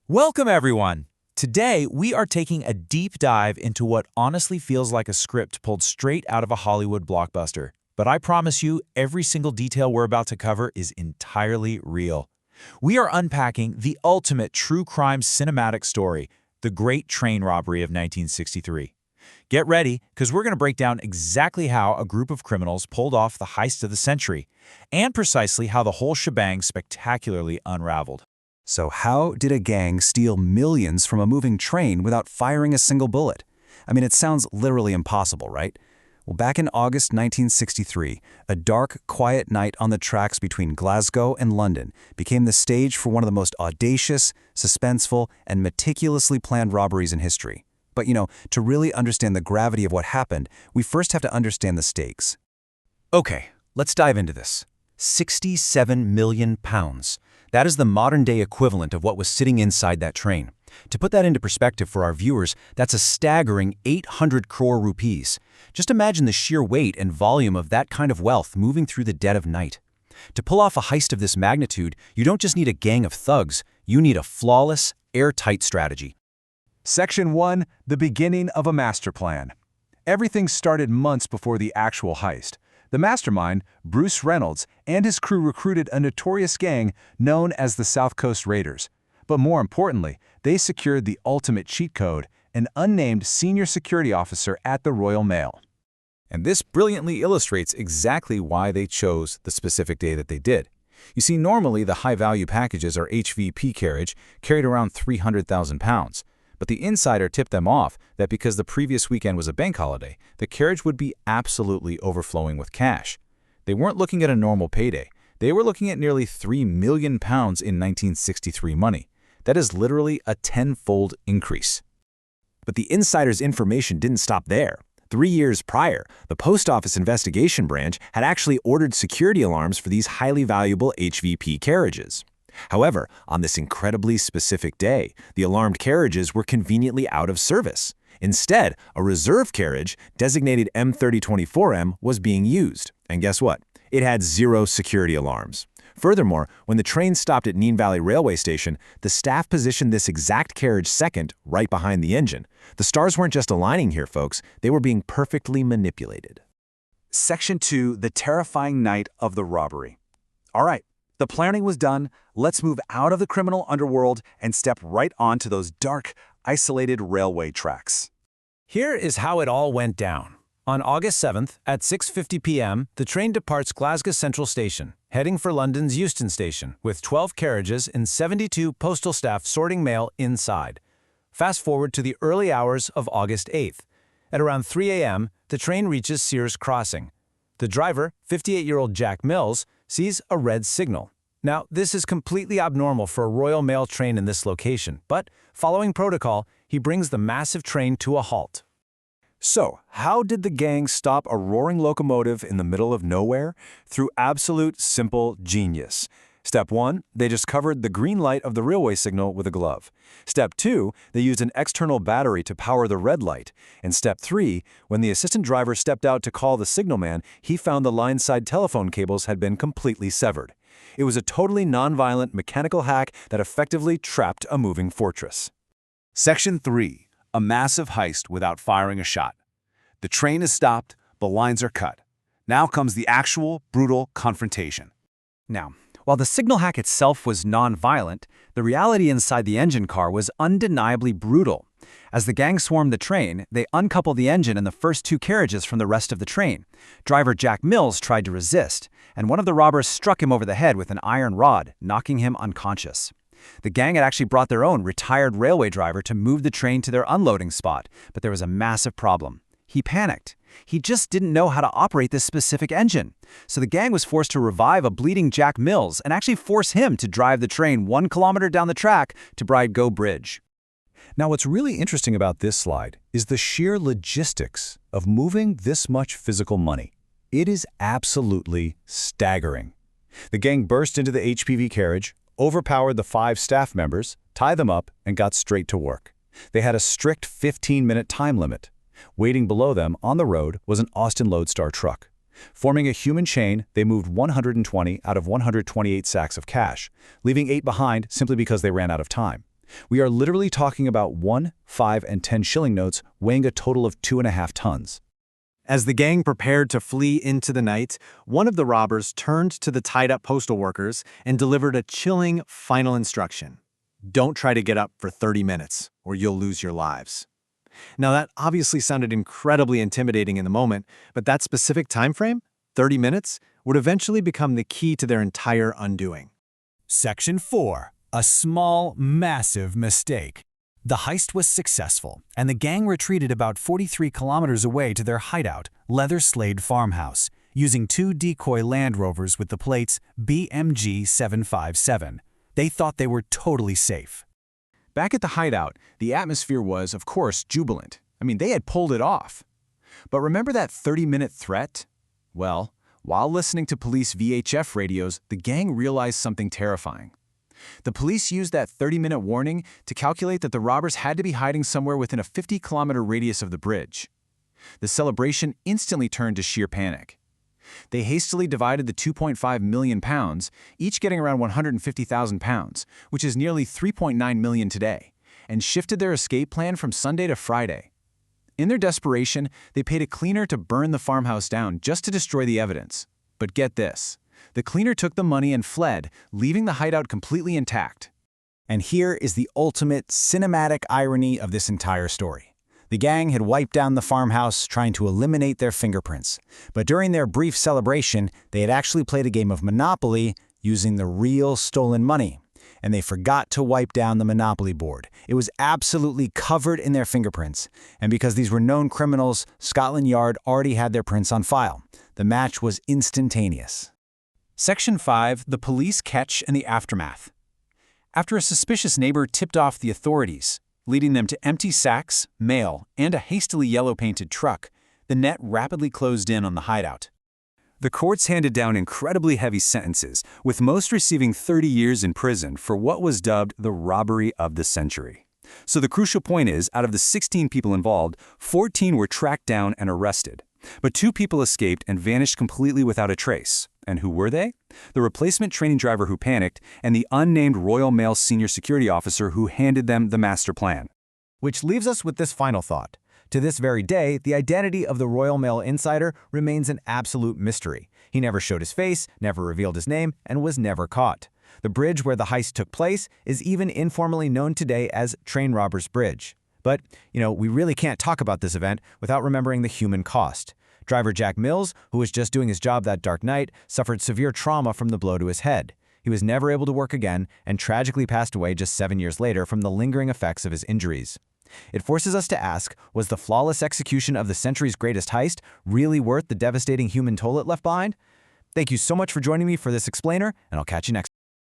Welcome, everyone! Today, we are taking a deep dive into what honestly feels like a script pulled straight out of a Hollywood blockbuster. But I promise you, every single detail we're about to cover is entirely real. We are unpacking the ultimate true crime cinematic story, the Great Train Robbery of 1963. Get ready, because we're going to break down exactly how a group of criminals pulled off the heist of the century, and precisely how the whole shebang spectacularly unraveled. So how did a gang steal millions from a moving train without firing a single bullet? I mean, it sounds literally impossible, right? Well, back in August 1963, a dark, quiet night on the tracks between Glasgow and London became the stage for one of the most audacious, suspenseful, and meticulously planned robberies in history. But, to really understand the gravity of what happened, we first have to understand the stakes. Okay, let's dive into this. 67 million pounds. That is the modern-day equivalent of what was sitting inside that train. To put that into perspective for our viewers, that's a staggering 800 crore rupees. Just imagine the sheer weight and volume of that kind of wealth moving through the dead of night. To pull off a heist of this magnitude, you don't just need a gang of thugs, you need a flawless, airtight strategy. Section 1. The beginning of a master plan. Everything started months before the actual heist. The mastermind, Bruce Reynolds, and his crew recruited a notorious gang known as the South Coast Raiders. But more importantly, they secured the ultimate cheat code, an unnamed senior security officer at the Royal Mail. And this brilliantly illustrates exactly why they chose the specific day that they did. You see, normally the high-value packages are HVP carriage carried around 300,000 pounds. But the insider tipped them off that because the previous weekend was a bank holiday, the carriage would be absolutely overflowing with cash. They weren't looking at a normal payday. They were looking at nearly 3 million pounds in 1963 money. That is literally a tenfold increase. But the insider's information didn't stop there. 3 years prior, the Post Office Investigation Branch had actually ordered security alarms for these highly valuable HVP carriages. However, on this incredibly specific day, the alarmed carriages were conveniently out of service. Instead, a reserve carriage, designated M3024M, was being used. And guess what? It had 0 security alarms. Furthermore, when the train stopped at Neen Valley Railway Station, the staff positioned this exact carriage second, right behind the engine. The stars weren't just aligning here, folks. They were being perfectly manipulated. Section 2. The terrifying night of the robbery. All right. The planning was done. Let's move out of the criminal underworld and step right onto those dark, isolated railway tracks. Here is how it all went down. On August 7th, at 6:50 p.m., the train departs Glasgow Central Station, heading for London's Euston Station, with 12 carriages and 72 postal staff sorting mail inside. Fast forward to the early hours of August 8th. At around 3 a.m., the train reaches Sears Crossing. The driver, 58-year-old Jack Mills, sees a red signal. Now, this is completely abnormal for a Royal Mail train in this location, but following protocol, he brings the massive train to a halt. So, how did the gang stop a roaring locomotive in the middle of nowhere? Through absolute simple genius. Step 1, they just covered the green light of the railway signal with a glove. Step 2, they used an external battery to power the red light. And Step 3, when the assistant driver stepped out to call the signalman, he found the line-side telephone cables had been completely severed. It was a totally non-violent mechanical hack that effectively trapped a moving fortress. Section 3. A massive heist without firing a shot. The train is stopped, the lines are cut. Now comes the actual, brutal confrontation. Now, while the signal hack itself was non-violent, the reality inside the engine car was undeniably brutal. As the gang swarmed the train, they uncoupled the engine and the first 2 carriages from the rest of the train. Driver Jack Mills tried to resist, and one of the robbers struck him over the head with an iron rod, knocking him unconscious. The gang had actually brought their own retired railway driver to move the train to their unloading spot, but there was a massive problem. He panicked. He just didn't know how to operate this specific engine. So the gang was forced to revive a bleeding Jack Mills and actually force him to drive the train 1 kilometer down the track to Bridego Bridge. Now, what's really interesting about this slide is the sheer logistics of moving this much physical money. It is absolutely staggering. The gang burst into the HPV carriage, overpowered the 5 staff members, tied them up, and got straight to work. They had a strict 15-minute time limit. Waiting below them on the road was an Austin Lodestar truck. Forming a human chain, they moved 120 out of 128 sacks of cash, leaving 8 behind simply because they ran out of time. We are literally talking about 1, 5, and 10 shilling notes weighing a total of 2.5 tons. As the gang prepared to flee into the night, one of the robbers turned to the tied-up postal workers and delivered a chilling final instruction. Don't try to get up for 30 minutes, or you'll lose your lives. Now, that obviously sounded incredibly intimidating in the moment, but that specific time frame, 30 minutes, would eventually become the key to their entire undoing. Section 4. A small, massive mistake. The heist was successful, and the gang retreated about 43 kilometers away to their hideout, Leather Slade Farmhouse, using 2 decoy Land Rovers with the plates BMG 757. They thought they were totally safe. Back at the hideout, the atmosphere was, of course, jubilant. I mean, they had pulled it off. But remember that 30-minute threat? Well, while listening to police VHF radios, the gang realized something terrifying. The police used that 30-minute warning to calculate that the robbers had to be hiding somewhere within a 50-kilometer radius of the bridge. The celebration instantly turned to sheer panic. They hastily divided the 2.5 million pounds, each getting around 150,000 pounds, which is nearly 3.9 million today, and shifted their escape plan from Sunday to Friday. In their desperation, they paid a cleaner to burn the farmhouse down just to destroy the evidence. But get this. The cleaner took the money and fled, leaving the hideout completely intact. And here is the ultimate cinematic irony of this entire story. The gang had wiped down the farmhouse, trying to eliminate their fingerprints. But during their brief celebration, they had actually played a game of Monopoly using the real stolen money. And they forgot to wipe down the Monopoly board. It was absolutely covered in their fingerprints. And because these were known criminals, Scotland Yard already had their prints on file. The match was instantaneous. Section 5. The police catch and the aftermath. After a suspicious neighbor tipped off the authorities, leading them to empty sacks, mail, and a hastily yellow-painted truck, the net rapidly closed in on the hideout. The courts handed down incredibly heavy sentences, with most receiving 30 years in prison for what was dubbed the robbery of the century. So the crucial point is, out of the 16 people involved, 14 were tracked down and arrested. But 2 people escaped and vanished completely without a trace. And who were they? The replacement training driver who panicked and the unnamed Royal Mail senior security officer who handed them the master plan. Which leaves us with this final thought. To this very day, the identity of the Royal Mail insider remains an absolute mystery. He never showed his face, never revealed his name, and was never caught. The bridge where the heist took place is even informally known today as Train Robbers Bridge. But, we really can't talk about this event without remembering the human cost. Driver Jack Mills, who was just doing his job that dark night, suffered severe trauma from the blow to his head. He was never able to work again and tragically passed away just 7 years later from the lingering effects of his injuries. It forces us to ask, was the flawless execution of the century's greatest heist really worth the devastating human toll it left behind? Thank you so much for joining me for this explainer, and I'll catch you next time.